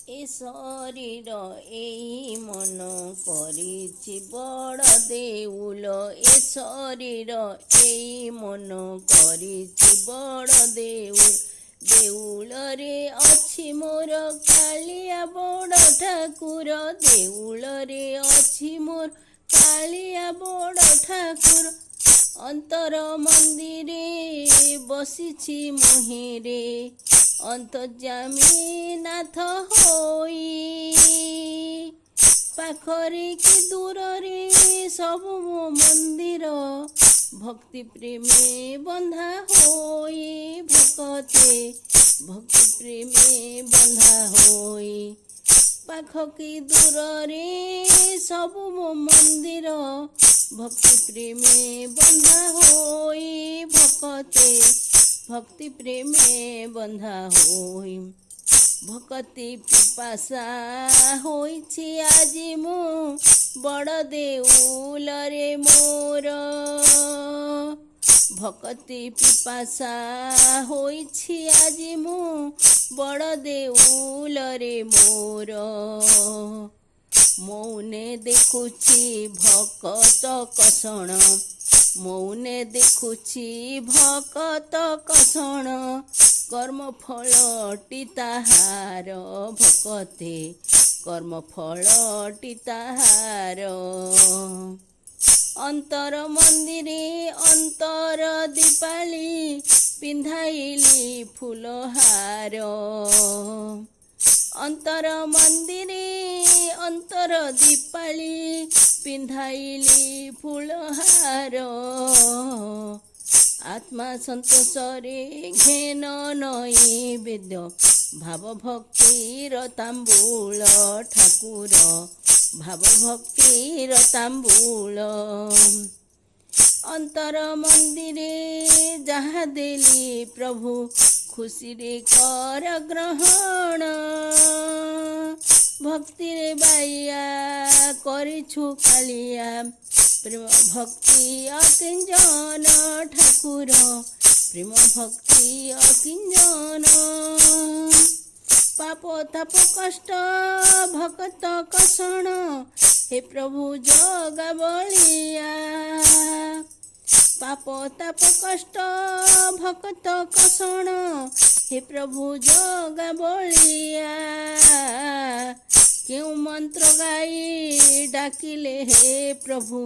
ଏ ଶରୀର ଏଇ ମନ କରିଛି ବଡ଼ ଦେଉଳ। ଏ ଶରୀର ଏଇ ମନ କରିଛି ବଡ଼ ଦେଉଳ। ଦେଉଳରେ ଅଛି ମୋର କାଳିଆ ବଡ଼ ଠାକୁର। ଦେଉଳରେ ଅଛି ମୋର କାଳିଆ ବଡ଼ ଠାକୁର। ଅନ୍ତର ମନ୍ଦିରେ ବସିଛି ମହିରେ ଅନ୍ତର୍ଯାମୀ ନାଥ ହୋଇ। ପାଖରେ କି ଦୂରରେ ସବୁ ମୋ ମନ୍ଦିର ଭକ୍ତି ପ୍ରେମେ ବନ୍ଧା ହୋଇ। ଭକତେ ଭକ୍ତି ପ୍ରେମେ ବନ୍ଧା ହୋଇ। ପାଖ କି ଦୂରରେ ସବୁ ମୋ ମନ୍ଦିର ଭକ୍ତି ପ୍ରେମେ ବନ୍ଧା ହୋଇ। ଭକତେ ଭକ୍ତି ପ୍ରେମେ ବନ୍ଧା ହୋଇ। ଭକତି ପିପାସା ହୋଇଛି ଆଜି ମୁଁ ବଡ଼ ଦେଉଳରେ ମୋର। ଭକତି ପିପାସା ହୋଇଛି ଆଜି ମୁଁ ବଡ଼ ଦେଉଳରେ ମୋର। ମୌନେ ଦେଖୁଛି ଭକତ କଷଣ। ମୌନେ ଦେଖୁଛି ଭକତ କଷଣ। କର୍ମଫଳଟି ତାହାର ଭକତେ କର୍ମଫଳଟି ତାହାର। ଅନ୍ତର ମନ୍ଦିରେ ଅନ୍ତର ଦୀପାଳି ପିନ୍ଧାଇଲି ଫୁଲହାର। ଅନ୍ତର ମନ୍ଦିରେ ଅନ୍ତର ଦୀପାଳି ପିନ୍ଧାଇଲି ଫୁଲହାର। ଆତ୍ମା ସନ୍ତୋଷରେ ଘେନ ନୈବେଦ୍ୟ ଭାବ ଭକ୍ତିର ତାମ୍ବୁଳ ଠାକୁର। ଭାବ ଭକ୍ତିର ତାମ୍ବୁଳ। ଅନ୍ତର ମନ୍ଦିରେ ଯାହା ଦେଲି ପ୍ରଭୁ ଖୁସିରେ କର ଗ୍ରହଣ। ଭକ୍ତିରେ ବାଇଆ କରିଛୁ କାଳିଆ ପ୍ରେମ ଭକ୍ତି ଅକିଞ୍ଜନ ଠାକୁର। ପ୍ରେମ ଭକ୍ତି ଅକିଞ୍ଜନ। ପାପ ତାପ କଷ୍ଟ ଭକତ କଷଣ ହେ ପ୍ରଭୁ ଜଗା ବଳିଆ। ପାପ ତାପ କଷ୍ଟ ଭକତ କଷଣ ହେ ପ୍ରଭୁ ଜଗା ବଳିଆ। କେଉଁ ମନ୍ତ୍ର ଗାଇ ଡାକିଲେ ହେ ପ୍ରଭୁ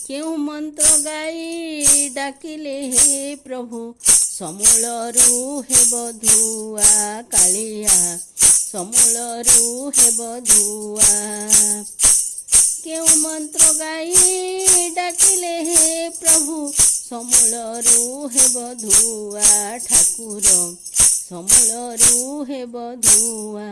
କେଉଁ ମନ୍ତ୍ର ଗାଇ ଡାକିଲେ ହେ ପ୍ରଭୁ ସମୂଳରୁ ହେବ ଧୁଆ କାଳିଆ। ସମୂଳରୁ ହେବ ଧୁଆ। କେଉଁ ମନ୍ତ୍ର ଗାଇ ଡାକିଲେ ହେ ପ୍ରଭୁ ସମୂଳରୁ ହେବ ଧୁଆ ଠାକୁର। ସମୂଳରୁ ହେବ ଧୁଆ।